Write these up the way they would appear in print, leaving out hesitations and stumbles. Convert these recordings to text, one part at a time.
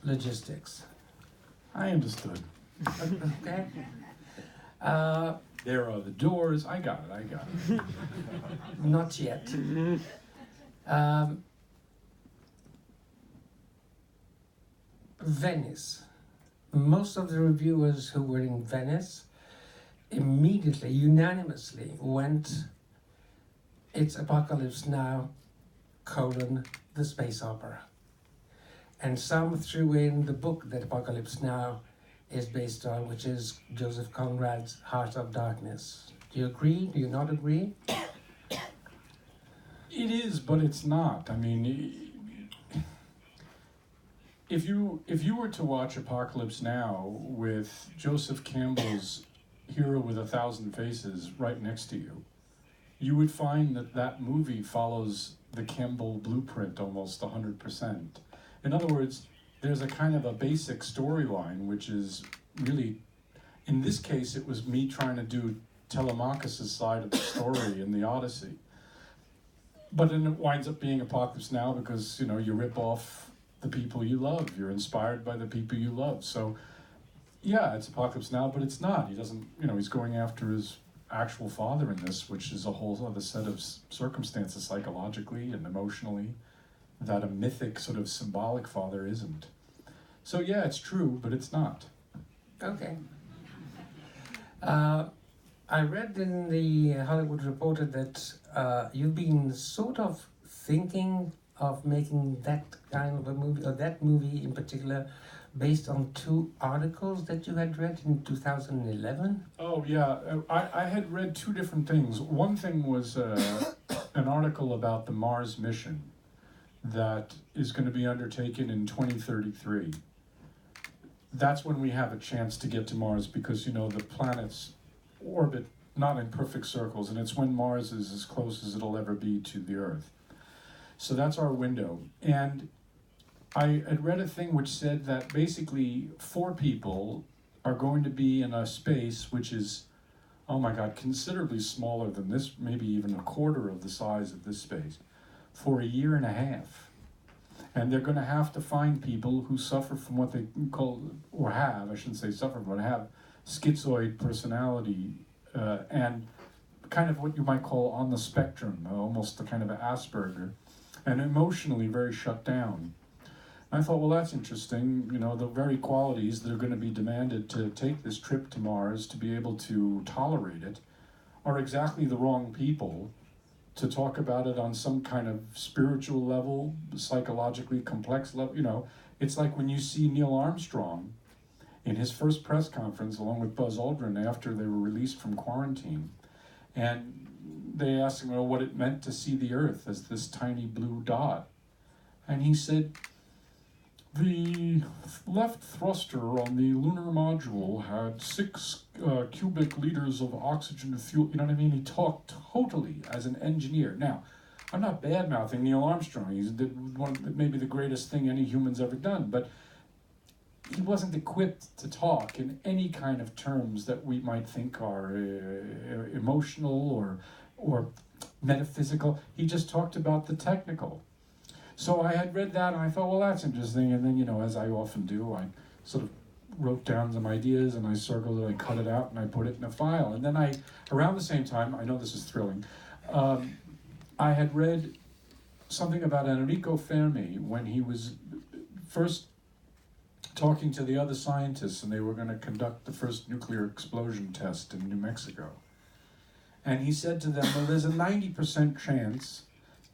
logistics. I understood. Okay. Uh, There are the doors. I got it. Not yet. Um, Venice. Most of the reviewers who were in Venice immediately, unanimously went, it's Apocalypse Now, colon, the space opera. And some threw in the book that Apocalypse Now is based on, which is Joseph Conrad's Heart of Darkness. Do you agree? Do you not agree? It is, but it's not. I mean, if you were to watch Apocalypse Now with Joseph Campbell's Hero with a Thousand Faces right next to you, you would find that that movie follows the Campbell blueprint almost 100%. In other words, there's a kind of a basic storyline, which is really, in this case, it was me trying to do Telemachus' side of the story in the Odyssey. But then it winds up being Apocalypse Now because, you know, you rip off the people you love. You're inspired by the people you love. So, yeah, it's Apocalypse Now, but it's not. He doesn't, you know, he's going after his actual father in this, which is a whole other set of circumstances psychologically and emotionally that a mythic sort of symbolic father isn't. So, yeah, it's true, but it's not. Okay. I read in the Hollywood Reporter that you've been sort of thinking of making that kind of a movie, or that movie in particular, based on two articles that you had read in 2011. Oh, yeah. I had read two different things. One thing was an article about the Mars mission that is going to be undertaken in 2033. That's when we have a chance to get to Mars because, you know, the planets orbit not in perfect circles, and it's when Mars is as close as it'll ever be to the Earth. So that's our window. And I had read a thing which said that basically 4 people are going to be in a space which is, oh my God, considerably smaller than this, maybe even a quarter of the size of this space, for a year and a half. And they're going to have to find people who suffer from what they call, or have, I shouldn't say suffer, but have schizoid personality and kind of what you might call on the spectrum, almost a kind of Asperger, and emotionally very shut down. I thought, well, that's interesting. You know, the very qualities that are going to be demanded to take this trip to Mars, to be able to tolerate it, are exactly the wrong people to talk about it on some kind of spiritual level, psychologically complex level. You know, it's like when you see Neil Armstrong in his first press conference, along with Buzz Aldrin, after they were released from quarantine, and they asked him, well, what it meant to see the Earth as this tiny blue dot. And he said, the left thruster on the lunar module had 6 cubic liters of oxygen fuel. You know what I mean? He talked totally as an engineer. Now, I'm not bad-mouthing Neil Armstrong. He's maybe the greatest thing any human's ever done, but he wasn't equipped to talk in any kind of terms that we might think are emotional or metaphysical. He just talked about the technical. So I had read that and I thought, well, that's interesting. And then, you know, as I often do, I sort of wrote down some ideas and I circled it, I cut it out and I put it in a file. And then around the same time, I know this is thrilling, I had read something about Enrico Fermi when he was first talking to the other scientists and they were going to conduct the first nuclear explosion test in New Mexico. And he said to them, well, there's a 90% chance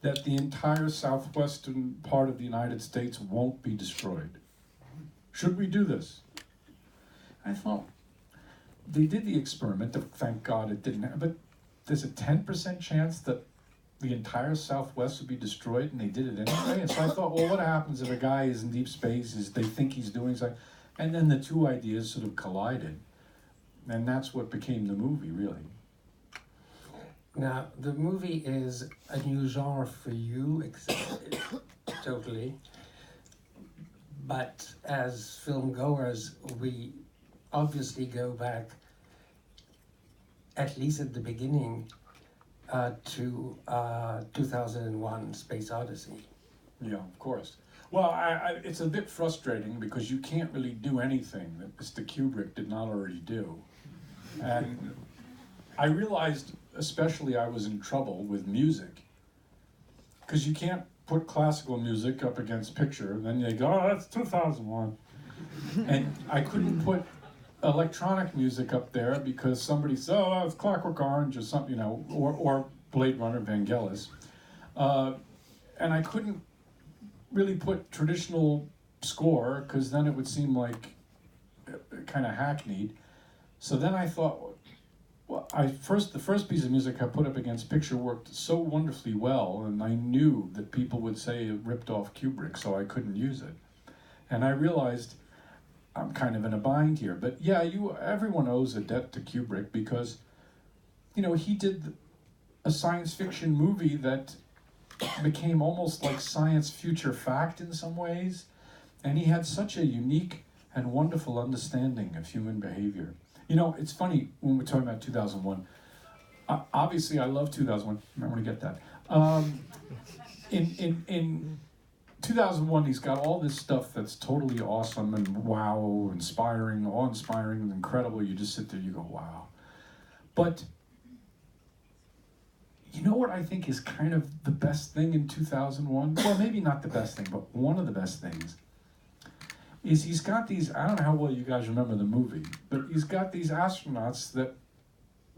that the entire southwestern part of the United States won't be destroyed. Should we do this? I thought, they did the experiment, thank God it didn't happen, but there's a 10% chance that the entire Southwest would be destroyed, and they did it anyway. And so I thought, well, what happens if a guy is in deep space, they think he's doing something, and then the two ideas sort of collided, and that's what became the movie, really. Now, the movie is a new genre for you, totally. But as film goers, we obviously go back, at least at the beginning, to 2001 Space Odyssey. Yeah, of course. Well, it's a bit frustrating because you can't really do anything that Mr. Kubrick did not already do. And I realized, especially, I was in trouble with music. Because you can't put classical music up against picture, and then you go, oh, that's 2001. And I couldn't put electronic music up there because somebody said, oh, it's Clockwork Orange or something, you know, or Blade Runner, Vangelis. And I couldn't really put traditional score because then it would seem like kind of hackneyed. So then I thought, well, the first piece of music I put up against picture worked so wonderfully well, and I knew that people would say it ripped off Kubrick, so I couldn't use it. And I realized I'm kind of in a bind here. But yeah, everyone owes a debt to Kubrick because, you know, he did a science fiction movie that became almost like science future fact in some ways, and he had such a unique and wonderful understanding of human behavior. You know, it's funny when we're talking about 2001. Obviously, I love 2001. I want to get that. In 2001, he's got all this stuff that's totally awesome and wow, inspiring, awe-inspiring, and incredible. You just sit there, you go, wow. But you know what I think is kind of the best thing in 2001? Well, maybe not the best thing, but one of the best things is he's got these, I don't know how well you guys remember the movie, but he's got these astronauts that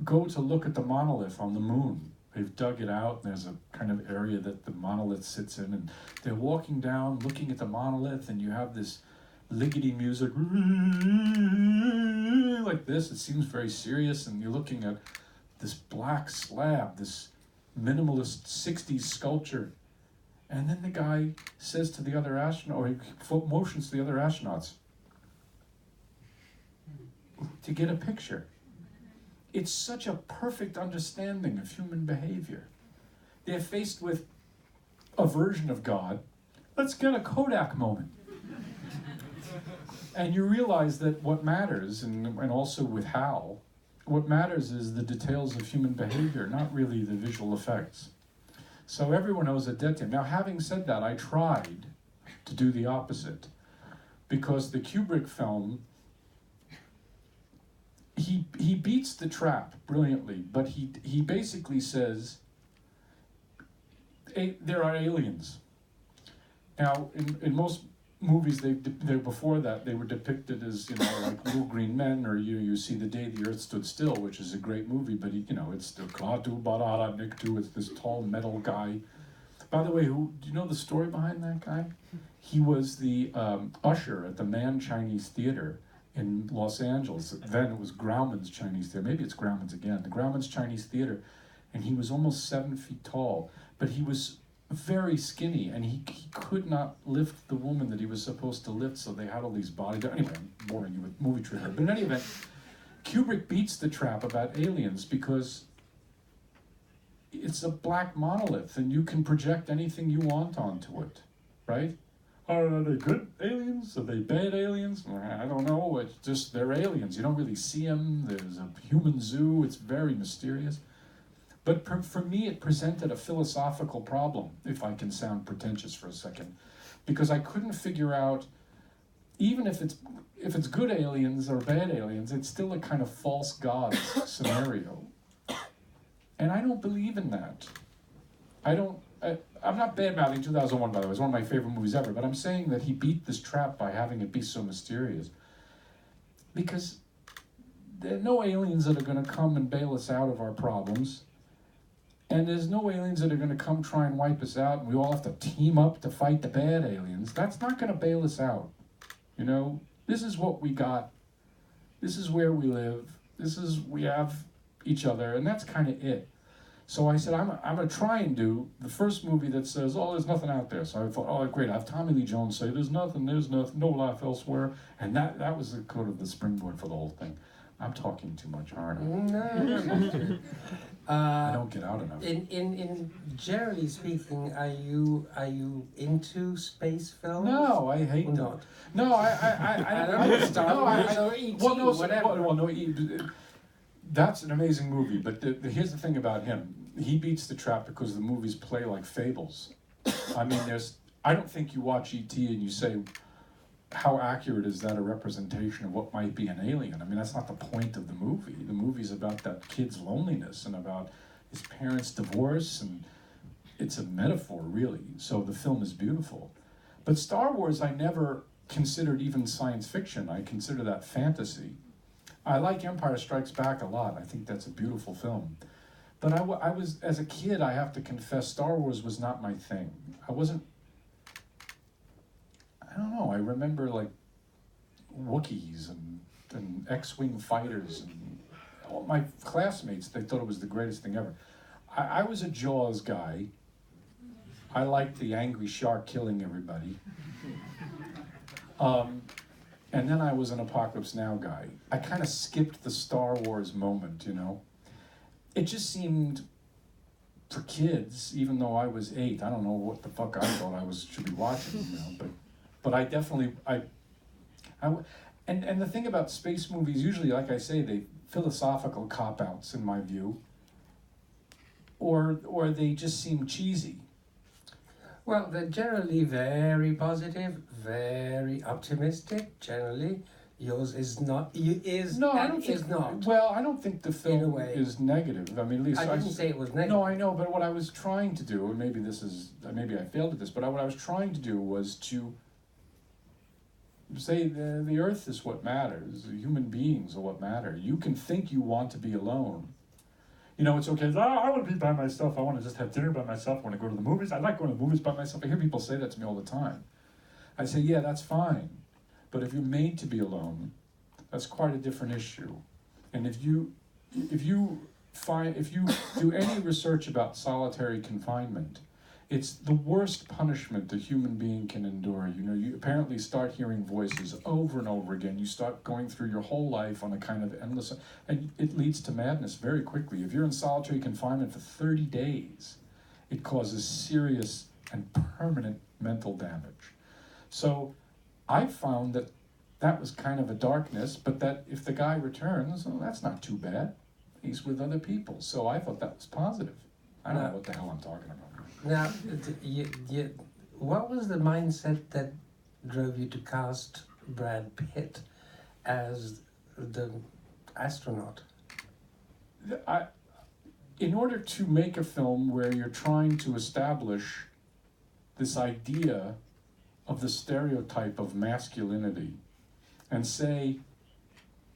go to look at the monolith on the moon. They've dug it out, and there's a kind of area that the monolith sits in, and they're walking down, looking at the monolith, and you have this liggity music like this. It seems very serious, and you're looking at this black slab, this minimalist 60s sculpture. And then the guy says to the other astronaut, or he motions to the other astronauts to get a picture. It's such a perfect understanding of human behavior. They're faced with a version of God. Let's get a Kodak moment. And you realize that what matters, and also with Hal, what matters is the details of human behavior, not really the visual effects. So everyone owes a debt to him. Now, having said that, I tried to do the opposite. Because the Kubrick film, he beats the trap brilliantly, but he basically says, there are aliens. Now, in most movies, they before that, they were depicted as, you know, like little green men, or you see The Day the Earth Stood Still, which is a great movie, but you know, it's the Klatu Barara Niktu, it's this tall metal guy. By the way, do you know the story behind that guy? He was the usher at the Mann Chinese Theater in Los Angeles. Then it was Grauman's Chinese Theater. Maybe it's Grauman's again. The Grauman's Chinese Theater, and he was almost 7 feet tall, but he was very skinny, and he could not lift the woman that he was supposed to lift, so they had all these body... Anyway, I'm boring you with movie trivia. But in any event, Kubrick beats the trap about aliens because it's a black monolith, and you can project anything you want onto it, right? Are they good aliens? Are they bad aliens? I don't know. It's just they're aliens. You don't really see them. There's a human zoo. It's very mysterious. But for me, it presented a philosophical problem, if I can sound pretentious for a second, because I couldn't figure out, even if it's good aliens or bad aliens, it's still a kind of false god scenario. And I don't believe in that. I'm not bad-mouthing 2001, by the way. It's one of my favorite movies ever, but I'm saying that he beat this trap by having it be so mysterious. Because there are no aliens that are going to come and bail us out of our problems. And there's no aliens that are going to come try and wipe us out, and we all have to team up to fight the bad aliens. That's not going to bail us out. You know, this is what we got. This is where we live. We have each other, and that's kind of it. So I said, I'm going to try and do the first movie that says, oh, there's nothing out there. So I thought, oh, great, I have Tommy Lee Jones say, there's nothing, no life elsewhere. And that was the kind of the springboard for the whole thing. I'm talking too much, aren't I? No. I don't get out enough. In generally speaking, are you into space films? No, I hate them. Not. No, I don't know, Star Wars or E.T., whatever. That's an amazing movie, but here's the thing about him. He beats the trap because the movies play like fables. I mean, there's I don't think you watch E.T. and you say, how accurate is that a representation of what might be an alien? I mean, that's not the point of the movie. The movie's about that kid's loneliness and about his parents' divorce, and it's a metaphor, really. So the film is beautiful. But Star Wars, I never considered even science fiction. I consider that fantasy. I like Empire Strikes Back a lot. I think that's a beautiful film. But I was, as a kid, I have to confess, Star Wars was not my thing. I don't know, I remember like Wookiees and X-Wing fighters, and all my classmates, they thought it was the greatest thing ever. I was a Jaws guy. I liked the angry shark killing everybody. And then I was an Apocalypse Now guy. I kind of skipped the Star Wars moment, you know. It just seemed, for kids, even though I was 8, I don't know what the fuck I thought should be watching, you know, but I definitely, and the thing about space movies, usually, like I say, they philosophical cop-outs in my view, or they just seem cheesy. Well, they're generally very positive, very optimistic. Generally, yours is not. No, I don't think. Is not. Well, I don't think the In a film way. is negative. I mean, at least I didn't say it was negative. No, I know, but what I was trying to do, and maybe I failed at this, but what I was trying to do was to say the Earth is what matters. Human beings are what matter. You can think you want to be alone. You know, it's okay. I want to be by myself. I want to just have dinner by myself. I want to go to the movies. I like going to the movies by myself. I hear people say that to me all the time. I say, yeah, that's fine. But if you're made to be alone, that's quite a different issue. And if you do any research about solitary confinement, it's the worst punishment a human being can endure. You know, you apparently start hearing voices over and over again. You start going through your whole life on a kind of endless, and it leads to madness very quickly. If you're in solitary confinement for 30 days, it causes serious and permanent mental damage. So I found that was kind of a darkness, but that if the guy returns, well, that's not too bad. He's with other people. So I thought that was positive. I don't know what the hell I'm talking about. Now, what was the mindset that drove you to cast Brad Pitt as the astronaut? In order to make a film where you're trying to establish this idea of the stereotype of masculinity and say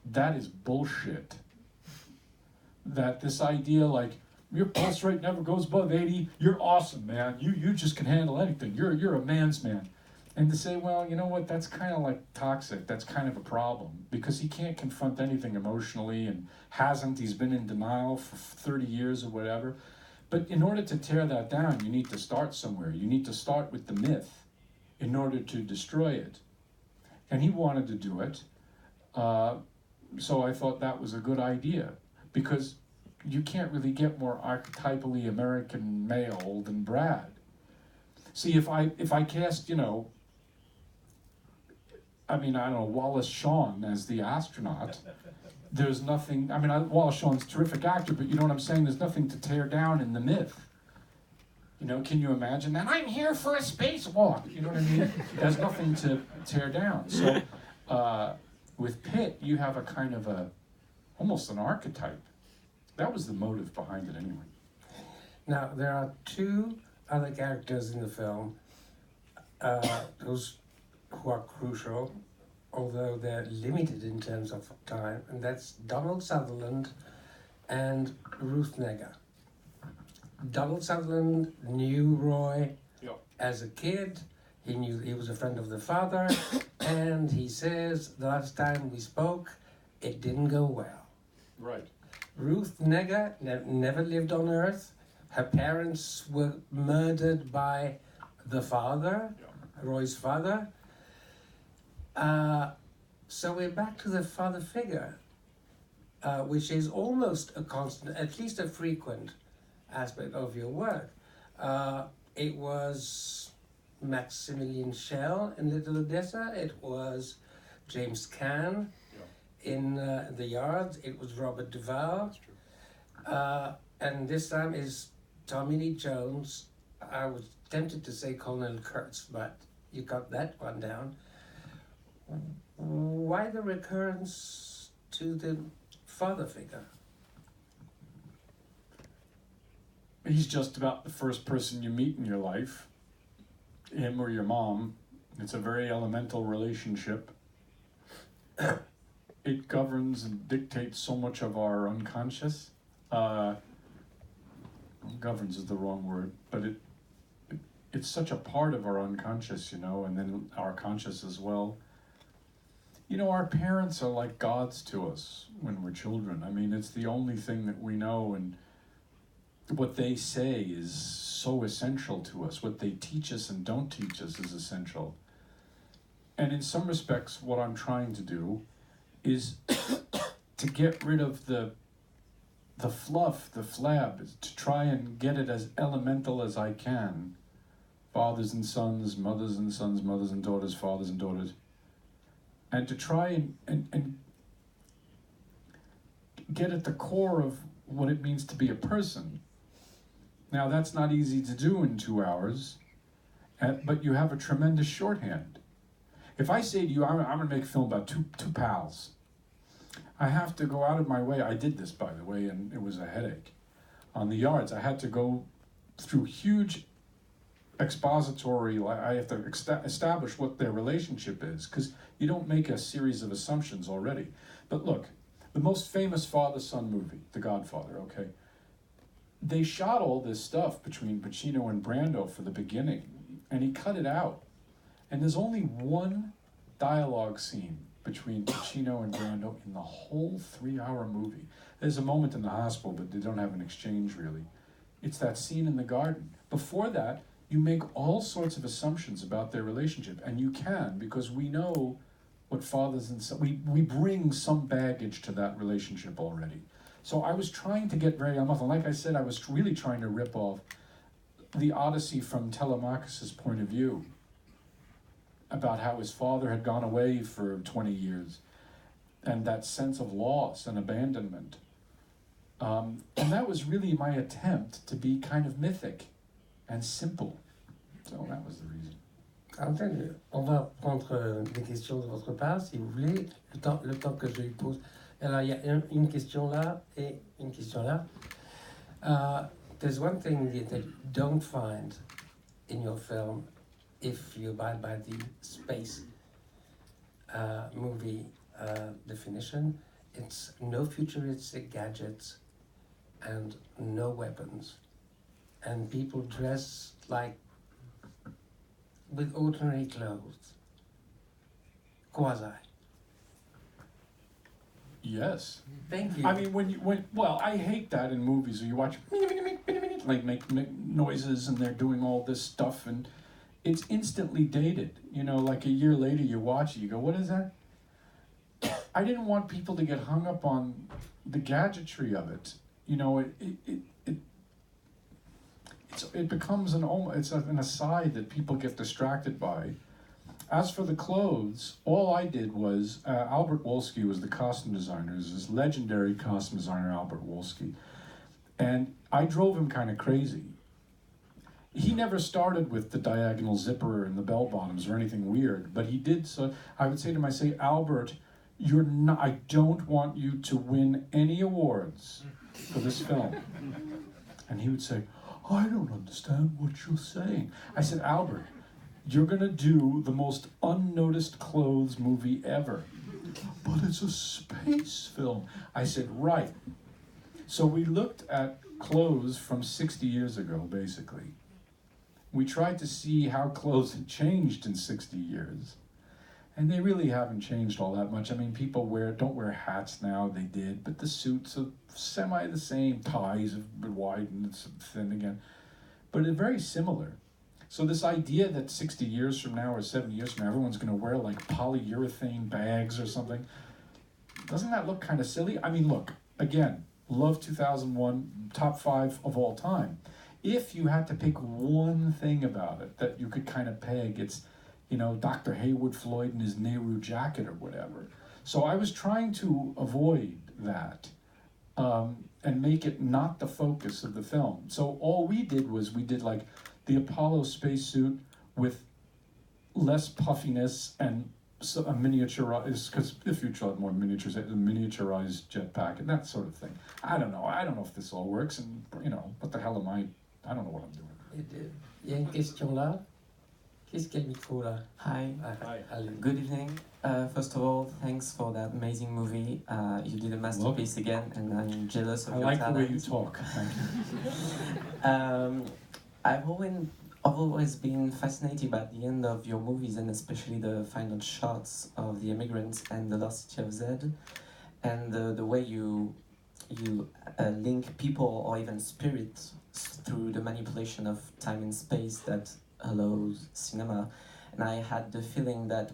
that is bullshit, that this idea like, your pulse rate never goes above 80. You're awesome, man. You just can handle anything. You're a man's man. And to say, well, you know what? That's kind of like toxic. That's kind of a problem because he can't confront anything emotionally and hasn't. He's been in denial for 30 years or whatever. But in order to tear that down, you need to start somewhere. You need to start with the myth in order to destroy it. And he wanted to do it. So I thought that was a good idea because you can't really get more archetypally American male than Brad. See, if I cast, you know, I don't know, Wallace Shawn as the astronaut, there's nothing, Wallace Shawn's a terrific actor, but you know what I'm saying? There's nothing to tear down in the myth. You know, can you imagine that? I'm here for a spacewalk. You know what I mean? There's nothing to tear down. So with Pitt, you have a kind of almost an archetype. That was the motive behind it anyway. Now, there are 2 other characters in the film who are crucial, although they're limited in terms of time, and that's Donald Sutherland and Ruth Negga. Donald Sutherland knew Roy as a kid. He knew he was a friend of the father, and he says the last time we spoke, it didn't go well. Right. Ruth Negga never lived on Earth. Her parents were murdered by the father, Roy's father. So we're back to the father figure, which is almost a constant, at least a frequent aspect of your work. It was Maximilian Schell in Little Odessa. It was James Caan in The Yard. It was Robert Duvall. And this time is Tommy Lee Jones. I was tempted to say Colonel Kurtz, but you got that one down. Why the recurrence to the father figure? He's just about the first person you meet in your life, him or your mom. It's a very elemental relationship. It governs and dictates so much of our unconscious. Governs is the wrong word, but it's such a part of our unconscious, you know, and then our conscious as well. You know, our parents are like gods to us when we're children. I mean, it's the only thing that we know, and what they say is so essential to us. What they teach us and don't teach us is essential. And in some respects, what I'm trying to do is to get rid of the fluff, the flab, to try and get it as elemental as I can. Fathers and sons, mothers and sons, mothers and daughters, fathers and daughters. And to try and get at the core of what it means to be a person. Now, that's not easy to do in 2 hours, but you have a tremendous shorthand. If I say to you, I'm going to make a film about two pals, I have to go out of my way. I did this, by the way, and it was a headache. On the yards, I had to go through huge expository, I have to establish what their relationship is, because you don't make a series of assumptions already. But look, the most famous father-son movie, The Godfather, okay? They shot all this stuff between Pacino and Brando for the beginning, and he cut it out. And there's only one dialogue scene between Pacino and Brando in the whole 3-hour movie. There's a moment in the hospital, but they don't have an exchange, really. It's that scene in the garden. Before that, you make all sorts of assumptions about their relationship, and you can, because we know what fathers and sons, we bring some baggage to that relationship already. So I was trying to get very elemental. Like I said, I was really trying to rip off the Odyssey from Telemachus's point of view, about how his father had gone away for 20 years, and that sense of loss and abandonment. And that was really my attempt to be kind of mythic and simple. So that was the reason. Entendu. On va prendre des questions de votre part, si vous voulez, le temps que je lui pose. Alors, il y a une question là et une question là. There's one thing that you don't find in your film if you abide by the space movie definition. It's no futuristic gadgets and no weapons. And people dress like with ordinary clothes. Quasi. Yes. Thank you. I mean, well, I hate that in movies where you watch like make noises and they're doing all this stuff, and it's instantly dated. You know, like a year later you watch it, you go, what is that? I didn't want people to get hung up on the gadgetry of it. You know, it becomes an aside that people get distracted by. As for the clothes, all I did was, Albert Wolski was the costume designer, this legendary costume designer, Albert Wolski. And I drove him kind of crazy. He never started with the diagonal zipper and the bell bottoms or anything weird, but he did. So I would say to him, Albert, I don't want you to win any awards for this film. And he would say, I don't understand what you're saying. I said, Albert, you're gonna do the most unnoticed clothes movie ever. But it's a space film. I said, right. So we looked at clothes from 60 years ago, basically. We tried to see how clothes had changed in 60 years. And they really haven't changed all that much. I mean, people don't wear hats now, they did, but the suits are semi the same. Ties have been widened, it's thin again. But it's very similar. So this idea that 60 years from now or 70 years from now, everyone's gonna wear like polyurethane bags or something, doesn't that look kind of silly? I mean, look, again, love 2001, top 5 of all time. If you had to pick one thing about it that you could kind of peg, it's, you know, Dr. Haywood Floyd in his Nehru jacket or whatever. So I was trying to avoid that and make it not the focus of the film. So all we did was we did like the Apollo spacesuit with less puffiness and a miniaturized, because the future had more miniatures, a miniaturized jetpack and that sort of thing. I don't know if this all works, and what the hell am I don't know what I'm doing. Il y a une question là. Qu'est-ce qu'il y a le micro là? Hi. Hi. Good evening. First of all, thanks for that amazing movie. You did a masterpiece again, and I'm jealous of I your like talent. the way you talk. Thank you. I've always been fascinated by the end of your movies, and especially the final shots of the immigrants and the lost city of Zed, and the way you link people or even spirits through the manipulation of time and space that allows cinema. And I had the feeling that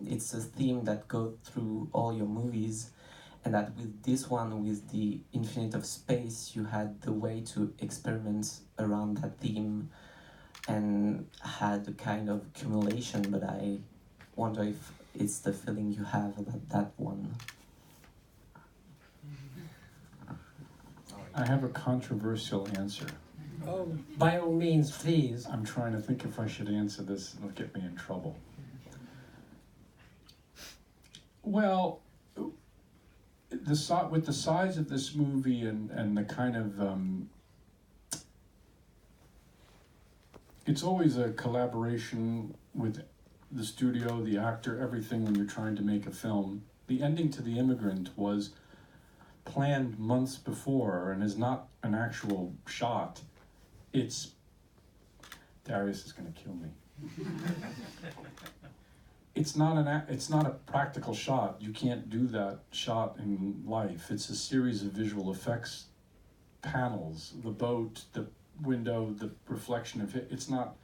it's a theme that goes through all your movies, and that with this one, with the infinite of space, you had the way to experiment around that theme and had a kind of accumulation, but I wonder if it's the feeling you have about that one. I have a controversial answer. Oh, by all means, please. I'm trying to think if I should answer this. It'll get me in trouble. Well, with the size of this movie and the kind of it's always a collaboration with the studio, the actor, everything when you're trying to make a film. The ending to The Immigrant was planned months before and is not an actual shot. Darius is going to kill me. It's not a practical shot. You can't do that shot in life. It's a series of visual effects panels, the boat, the window, the reflection of it. It's not,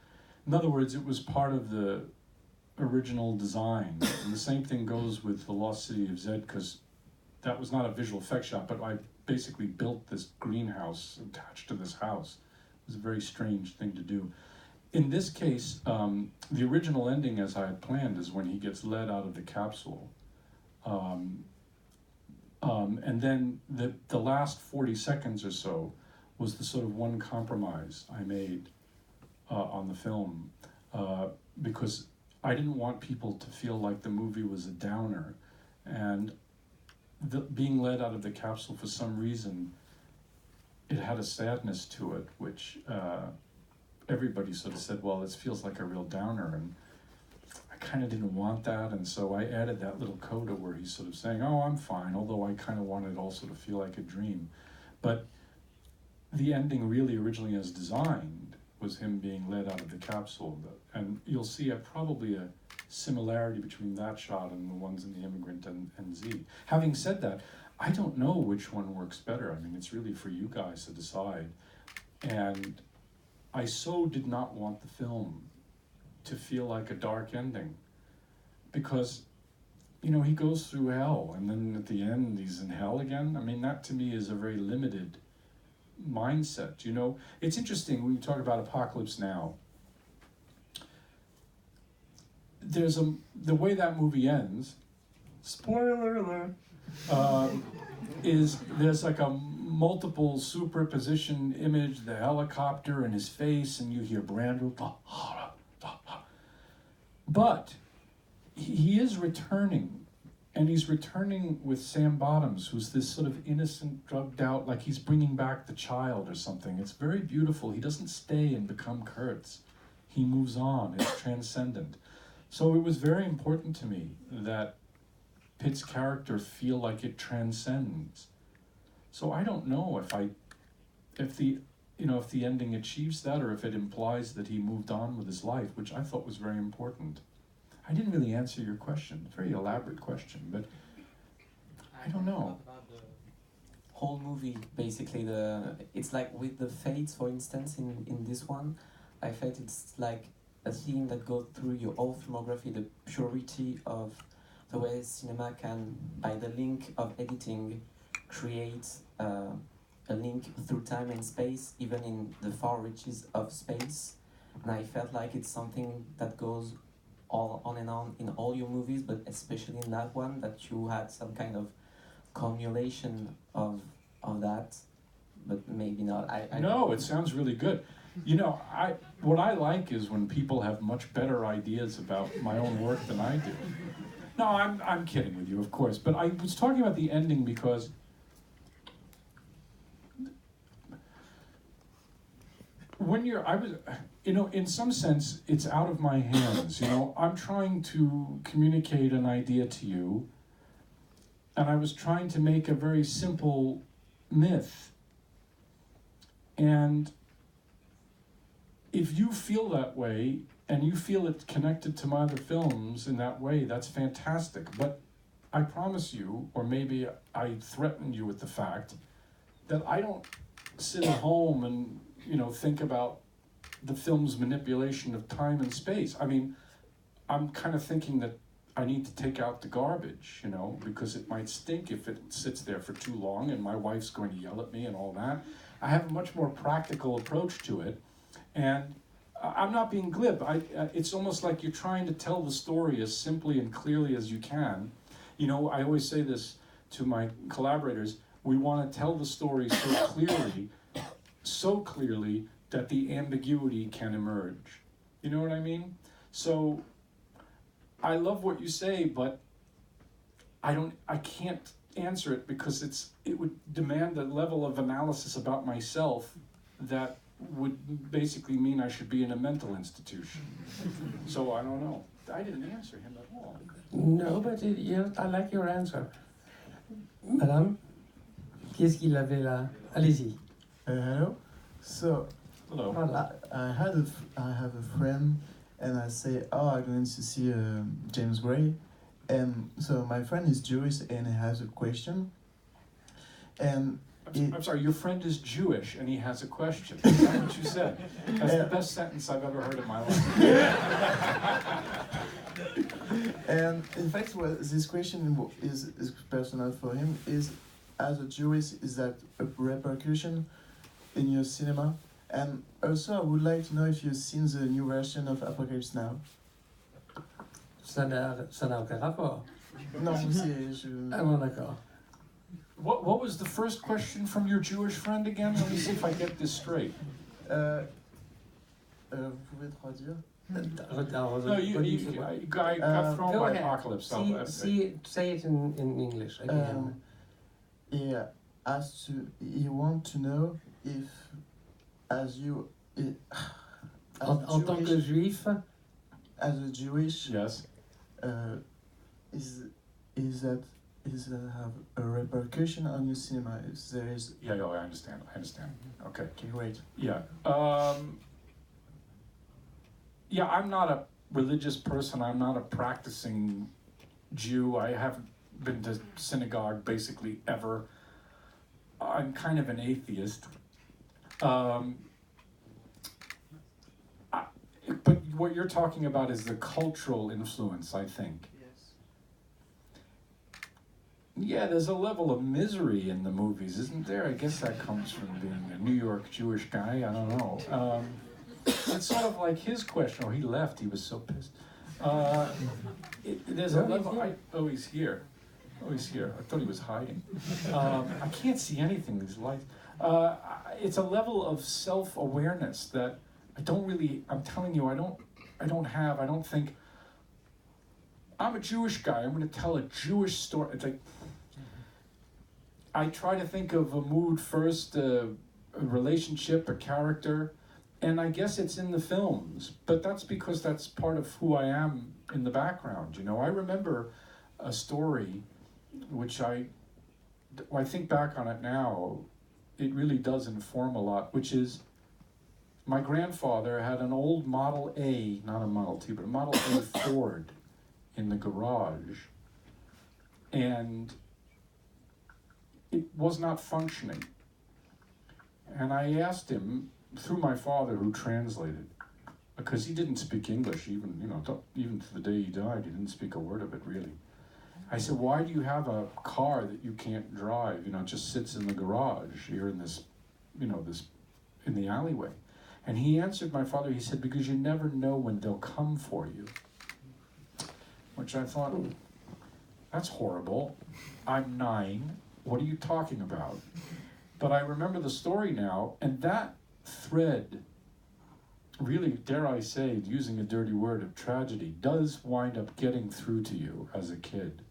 in other words, it was part of the original design. And the same thing goes with the Lost City of Zed, because that was not a visual effects shot, but I basically built this greenhouse attached to this house. It was a very strange thing to do. In this case, the original ending, as I had planned, is when he gets led out of the capsule. And then the last 40 seconds or so was the sort of one compromise I made on the film, because I didn't want people to feel like the movie was a downer. And being led out of the capsule, for some reason, it had a sadness to it, which everybody sort of said, well, this feels like a real downer, and I kind of didn't want that, and so I added that little coda where he's sort of saying, oh, I'm fine, although I kind of wanted it also to feel like a dream. But the ending really originally as designed was him being led out of the capsule, and you'll see probably a similarity between that shot and the ones in The Immigrant and Z. Having said that, I don't know which one works better. I mean, it's really for you guys to decide. And I so did not want the film to feel like a dark ending, because, he goes through hell, and then at the end he's in hell again. I mean, that to me is a very limited mindset. It's interesting when you talk about Apocalypse Now. The way that movie ends, spoiler alert, is there's like a multiple superposition image, the helicopter and his face, and you hear Brando. But he is returning, and he's returning with Sam Bottoms, who's this sort of innocent, drugged out, like he's bringing back the child or something. It's very beautiful. He doesn't stay and become Kurtz. He moves on. It's transcendent. So it was very important to me that Pitt's character feel like it transcends. So I don't know if the ending achieves that, or if it implies that he moved on with his life, which I thought was very important. I didn't really answer your question. Very elaborate question, but I don't know. About the whole movie, basically, it's like with the Fates, for instance, in this one, I felt it's like a theme that goes through your whole filmography, the purity of the way cinema can, by the link of editing, create a link through time and space, even in the far reaches of space. And I felt like it's something that goes all on and on in all your movies, but especially in that one, that you had some kind of cumulation of that, but maybe not. No, it sounds really good. You know, what I like is when people have much better ideas about my own work than I do. No, I'm kidding with you, of course, but I was talking about the ending because in some sense, it's out of my hands. You know, I'm trying to communicate an idea to you, and I was trying to make a very simple myth. And if you feel that way, and you feel it connected to my other films in that way, that's fantastic. But I promise you, or maybe I threaten you with the fact, that I don't sit at home and, think about the film's manipulation of time and space. I mean, I'm kind of thinking that I need to take out the garbage, because it might stink if it sits there for too long and my wife's going to yell at me and all that. I have a much more practical approach to it, and I'm not being glib. It's almost like you're trying to tell the story as simply and clearly as you can. I always say this to my collaborators: we want to tell the story so clearly that the ambiguity can emerge. You know what I mean? So I love what you say, but I can't answer it because it would demand a level of analysis about myself that would basically mean I should be in a mental institution. So I don't know. I didn't answer him at all. No, but I like your answer. Madame, qu'est-ce qu'il avait là? Allez-y. Hello. So Hello. I have a friend, and I say, oh, I'm going to see James Gray, and so my friend is Jewish and he has a question, and I'm sorry, your friend is Jewish and he has a question. Is that what you said? That's the best sentence I've ever heard in my life. And in fact, this question is personal for him. Is, as a Jewish, is that a repercussion in your cinema? And also, I would like to know if you've seen the new version of Apocalypse Now. Ça n'a aucun rapport. Non, je... Ah bon, d'accord. What was the first question from your Jewish friend again? Let me see if I get this straight. Vous pouvez traduire? No, I got thrown Go by ahead. Apocalypse. Say it in English again. He wants to know if, as you, En tant que juif, as a Jewish, Yes. is that have a repercussion on your cinema? If there is. Yeah, I understand. Okay. Okay, great. Yeah. Yeah, I'm not a religious person. I'm not a practicing Jew. I haven't been to synagogue basically ever. I'm kind of an atheist. But what you're talking about is the cultural influence, I think. Yeah, there's a level of misery in the movies, isn't there? I guess that comes from being a New York Jewish guy. I don't know. It's sort of like his question. Oh, he left. He was so pissed. There's a level. He's here. Oh, he's here. I thought he was hiding. I can't see anything. These lights. It's a level of self-awareness that I don't really. I'm telling you, I don't have. I don't think. I'm a Jewish guy. I'm going to tell a Jewish story. It's like. I try to think of a mood first, a relationship, a character, and I guess it's in the films. But that's because that's part of who I am in the background. I remember a story, which I think back on it now, it really does inform a lot, which is my grandfather had an old Model A, not a Model T, but a Model A Ford in the garage, and it was not functioning. And I asked him, through my father who translated, because he didn't speak English, even to the day he died, he didn't speak a word of it really. I said, why do you have a car that you can't drive? It just sits in the garage here in this, in the alleyway. And he answered my father, he said, because you never know when they'll come for you. Which I thought, that's horrible. I'm 9. What are you talking about? But I remember the story now, and that thread really, dare I say, using a dirty word of tragedy, does wind up getting through to you as a kid.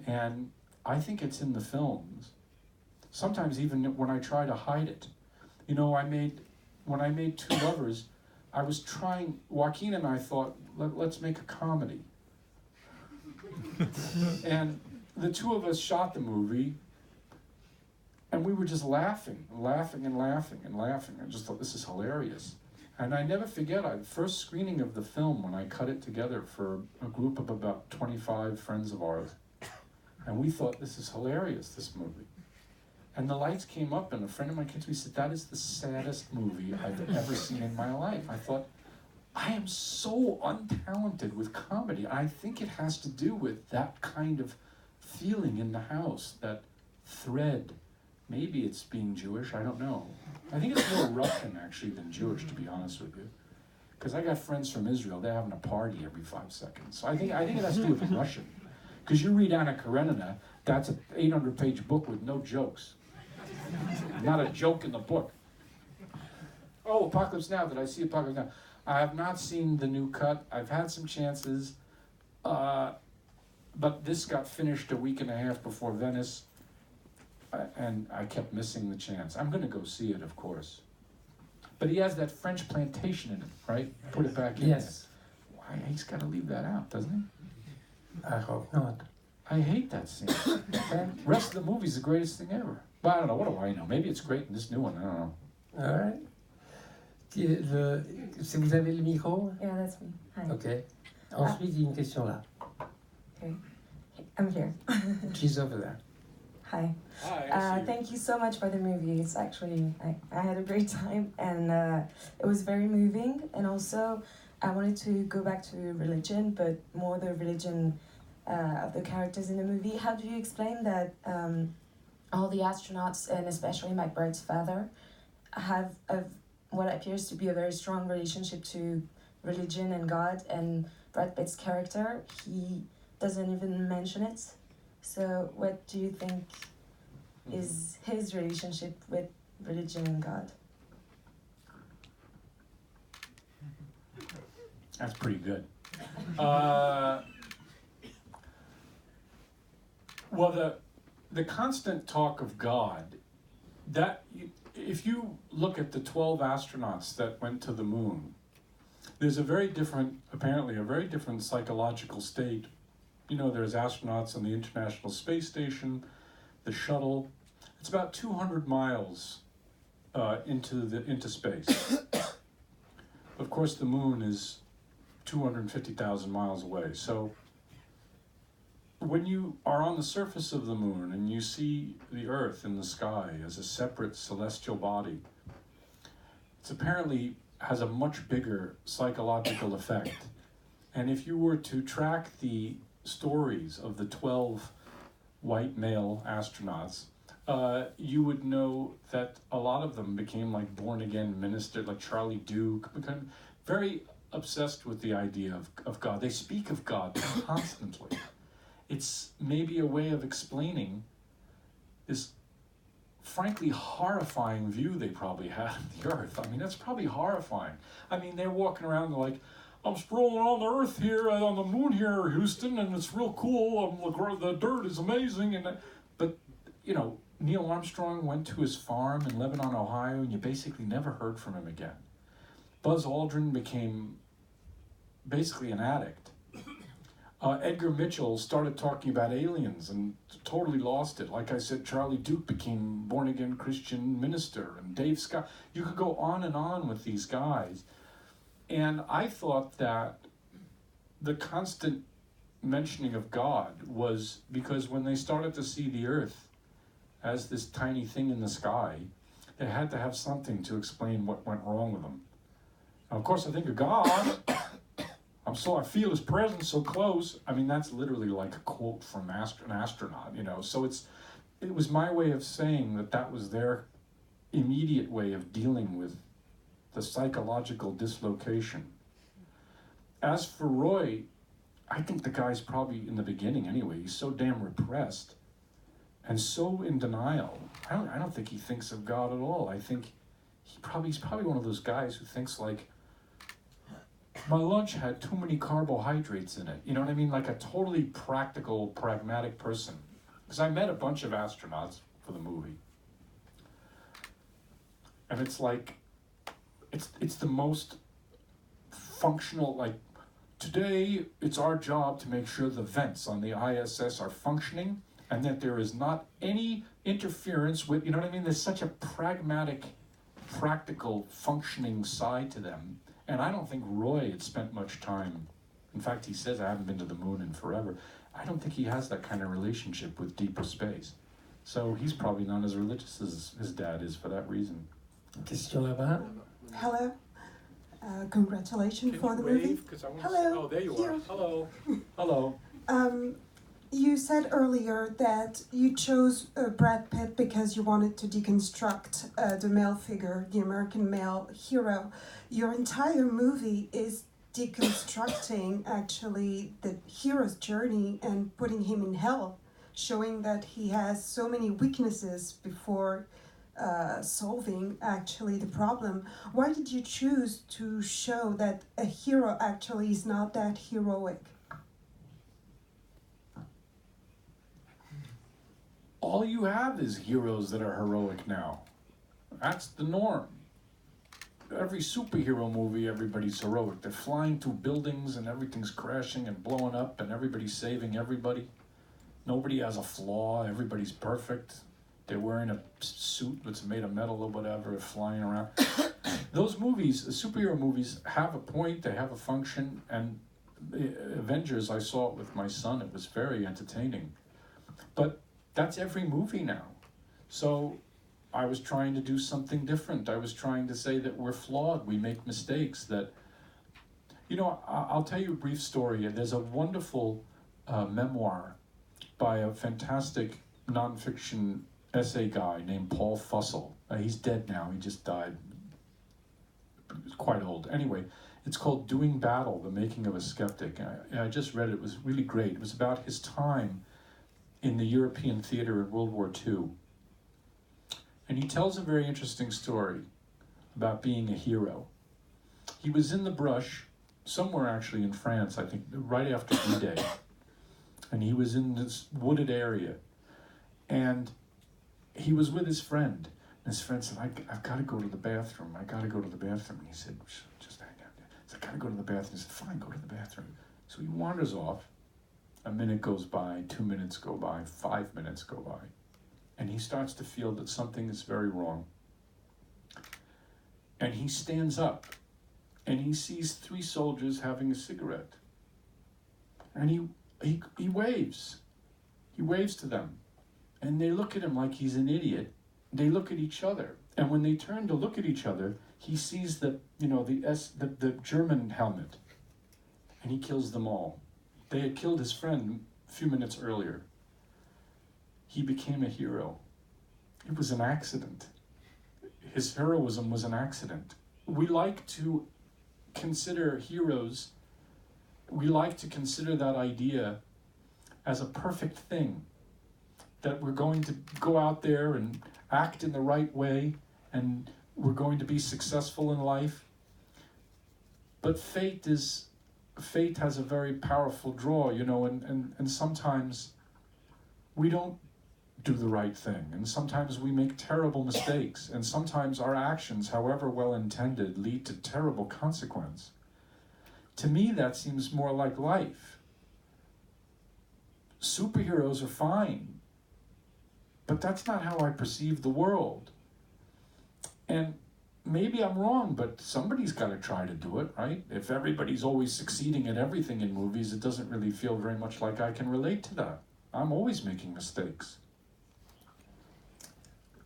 And I think it's in the films. Sometimes even when I try to hide it. You know, when I made Two Lovers, I was trying, Joaquin and I thought, let's make a comedy. And the two of us shot the movie, and we were just laughing. I just thought, this is hilarious. And I never forget, first screening of the film when I cut it together for a group of about 25 friends of ours. And we thought, this is hilarious, this movie. And the lights came up, and a friend of mine came to me and said, that is the saddest movie I've ever seen in my life. I thought, I am so untalented with comedy. I think it has to do with that kind of feeling in the house, that thread. Maybe it's being Jewish, I don't know. I think it's more Russian, actually, than Jewish, to be honest with you. Because I got friends from Israel, they're having a party every 5 seconds. So I think it has to do with Russian. Because you read Anna Karenina, that's an 800-page book with no jokes. Not a joke in the book. Oh, Apocalypse Now, did I see Apocalypse Now? I have not seen the new cut. I've had some chances, but this got finished a week and a half before Venice, and I kept missing the chance. I'm going to go see it, of course. But he has that French plantation in it, right? Put it back in Yes. there. Why? He's got to leave that out, doesn't he? I hope not. I hate that scene. The rest of the movie's the greatest thing ever. But I don't know, what do I know? Maybe it's great in this new one, I don't know. All right. Si vous avez le micro? Yeah, that's me. Hi. Ok. Ensuite, il y a une question là. Okay. I'm here. She's over there. Hi. Hi, Thank you so much for the movie. It's actually, I had a great time, and it was very moving. And also, I wanted to go back to religion, but more the religion of the characters in the movie. How do you explain that all the astronauts, and especially Mike Bird's father, have what appears to be a very strong relationship to religion and God, and Brad Pitt's character, he doesn't even mention it. So what do you think is his relationship with religion and God? That's pretty good. Well, the constant talk of God, if you look at the 12 astronauts that went to the moon, there's apparently a very different psychological state. You know, there's astronauts on the International Space Station, the shuttle. It's about 200 miles into space. Of course, the moon is 250,000 miles away. So when you are on the surface of the moon and you see the Earth in the sky as a separate celestial body, it apparently has a much bigger psychological effect. And if you were to track the stories of the 12 white male astronauts, you would know that a lot of them became like born-again ministers, like Charlie Duke, became very obsessed with the idea of God. They speak of God constantly. It's maybe a way of explaining this frankly horrifying view they probably had of the Earth. I mean, that's probably horrifying. I mean, they're walking around like, I'm strolling on the Earth here, on the moon here, Houston, and it's real cool. The dirt is amazing. But, you know, Neil Armstrong went to his farm in Lebanon, Ohio, and you basically never heard from him again. Buzz Aldrin became basically an addict. Edgar Mitchell started talking about aliens and totally lost it. Like I said, Charlie Duke became born-again Christian minister, and Dave Scott. You could go on and on with these guys. And I thought that the constant mentioning of God was because when they started to see the Earth as this tiny thing in the sky, they had to have something to explain what went wrong with them. Now, of course, I think of God. I feel his presence so close. I mean, that's literally like a quote from an astronaut, you know. So it was my way of saying that was their immediate way of dealing with the psychological dislocation. As for Roy, I think the guy's probably, in the beginning anyway, he's so damn repressed and so in denial. I don't think he thinks of God at all. I think he's probably one of those guys who thinks like, my lunch had too many carbohydrates in it. You know what I mean? Like a totally practical, pragmatic person. Because I met a bunch of astronauts for the movie. And it's like, it's the most functional, like, today it's our job to make sure the vents on the ISS are functioning and that there is not any interference with, you know what I mean? There's such a pragmatic, practical, functioning side to them. And I don't think Roy had spent much time. In fact, he says, I haven't been to the moon in forever. I don't think he has that kind of relationship with deeper space. So he's probably not as religious as his dad is for that reason. Question là-bas. Hello. Congratulations for the movie. Hello. Oh, there you Here. are. Hello. Hello. You said earlier that you chose Brad Pitt because you wanted to deconstruct the male figure, the American male hero. Your entire movie is deconstructing actually the hero's journey and putting him in hell, showing that he has so many weaknesses before solving actually the problem. Why did you choose to show that a hero actually is not that heroic? All you have is heroes that are heroic now. That's the norm. Every superhero movie, everybody's heroic. They're flying through buildings and everything's crashing and blowing up and everybody's saving everybody. Nobody has a flaw. Everybody's perfect. They're wearing a suit that's made of metal or whatever, flying around. Those movies, the superhero movies, have a point, they have a function, and the Avengers, I saw it with my son, it was very entertaining. But that's every movie now. So I was trying to do something different. I was trying to say that we're flawed, we make mistakes, that, you know, I'll tell you a brief story. There's a wonderful memoir by a fantastic nonfiction essay guy named Paul Fussell. He's dead now, he just died. He was quite old. Anyway, it's called Doing Battle, The Making of a Skeptic. I just read it, it was really great. It was about his time in the European theater in World War II. And he tells a very interesting story about being a hero. He was in the brush, somewhere actually in France, I think, right after D-Day. And he was in this wooded area. And he was with his friend. And his friend said, I've got to go to the bathroom. I got to go to the bathroom. And he said, just hang out there. He said, I got to go to the bathroom. He said, fine, go to the bathroom. So he wanders off. A minute goes by, 2 minutes go by, 5 minutes go by. And he starts to feel that something is very wrong. And he stands up and he sees 3 soldiers having a cigarette. And he waves. He waves to them. And they look at him like he's an idiot. They look at each other. And when they turn to look at each other, he sees the German helmet. And he kills them all. They had killed his friend a few minutes earlier. He became a hero. It was an accident. His heroism was an accident. We like to consider heroes, we like to consider that idea as a perfect thing. That we're going to go out there and act in the right way and we're going to be successful in life. But fate has a very powerful draw, you know, and sometimes we don't do the right thing, and sometimes we make terrible mistakes, and sometimes our actions, however well intended, lead to terrible consequence. To me, that seems more like life. Superheroes are fine, but that's not how I perceive the world. And maybe I'm wrong, but somebody's got to try to do it, right? If everybody's always succeeding at everything in movies, it doesn't really feel very much like I can relate to that. I'm always making mistakes.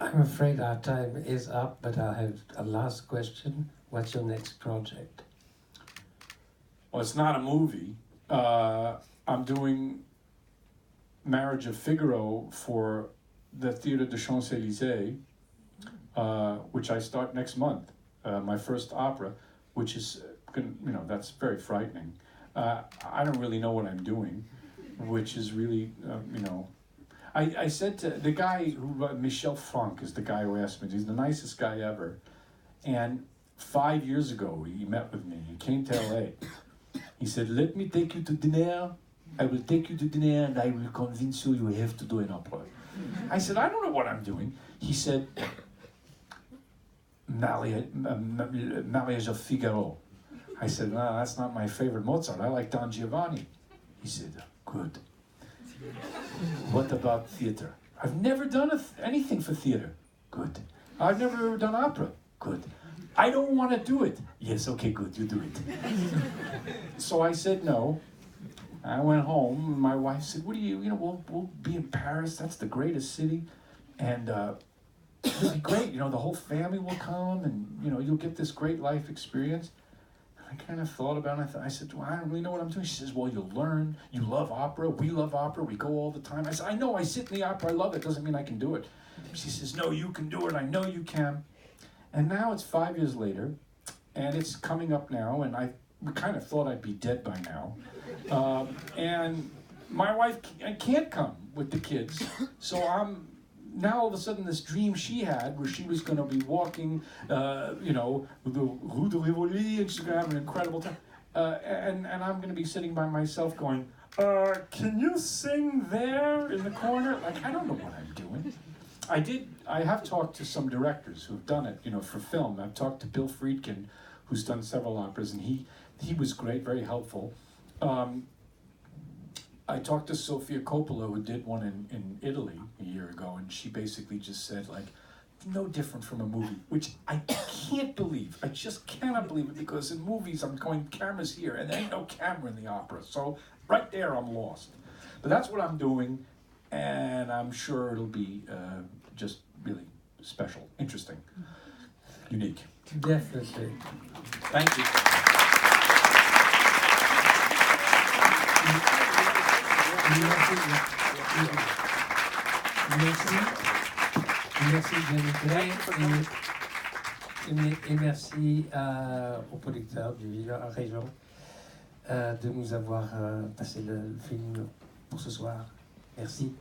I'm afraid our time is up, but I have a last question. What's your next project? Well, it's not a movie. I'm doing Marriage of Figaro for the Theatre des Champs-Élysées, which I start next month, my first opera, which is, that's very frightening. I don't really know what I'm doing, which is really, I said to the guy who, Michel Franck is the guy who asked me, he's the nicest guy ever, And 5 years ago, he met with me. He came to LA. He said, "Let me take you to dinner. I will take you to dinner and I will convince you have to do an opera." I said, "I don't know what I'm doing." He said, Marriage of Figaro. I said, "No, that's not my favorite Mozart. I like Don Giovanni." He said, "Good. What about theater?" "I've never done anything for theater." "Good. I've never done opera." "Good. I don't want to do it." "Yes, okay, good, you do it." So I said no. I went home, and my wife said, "What do you we'll be in Paris, that's the greatest city, and it'll be great, the whole family will come, and, you'll get this great life experience." I kind of thought about it, I said, "Well, I don't really know what I'm doing." She says, "Well, you'll learn, you love opera, we love opera, we go all the time." I said, "I know, I sit in the opera, I love it, doesn't mean I can do it." She says, "No, you can do it, I know you can." And now it's 5 years later, and it's coming up now, and I kind of thought I'd be dead by now. And my wife can't come with the kids, so I'm now all of a sudden this dream she had where she was going to be walking, the Rue de Rivoli, and she's going to have an incredible time. And I'm going to be sitting by myself going, "Can you sing there in the corner?" Like, I don't know what I'm doing. I have talked to some directors who've done it, for film. I've talked to Bill Friedkin, who's done several operas, and he was great, very helpful. I talked to Sofia Coppola, who did one in Italy a year ago, and she basically just said, like, no different from a movie, which I can't believe. I just cannot believe it, because in movies I'm going, camera's here, and there ain't no camera in the opera. So right there I'm lost. But that's what I'm doing, and I'm sure it'll be just really special, interesting, unique. Definitely. Thank you. Merci de venir et merci au producteur du région de nous avoir passé le film pour ce soir. Merci.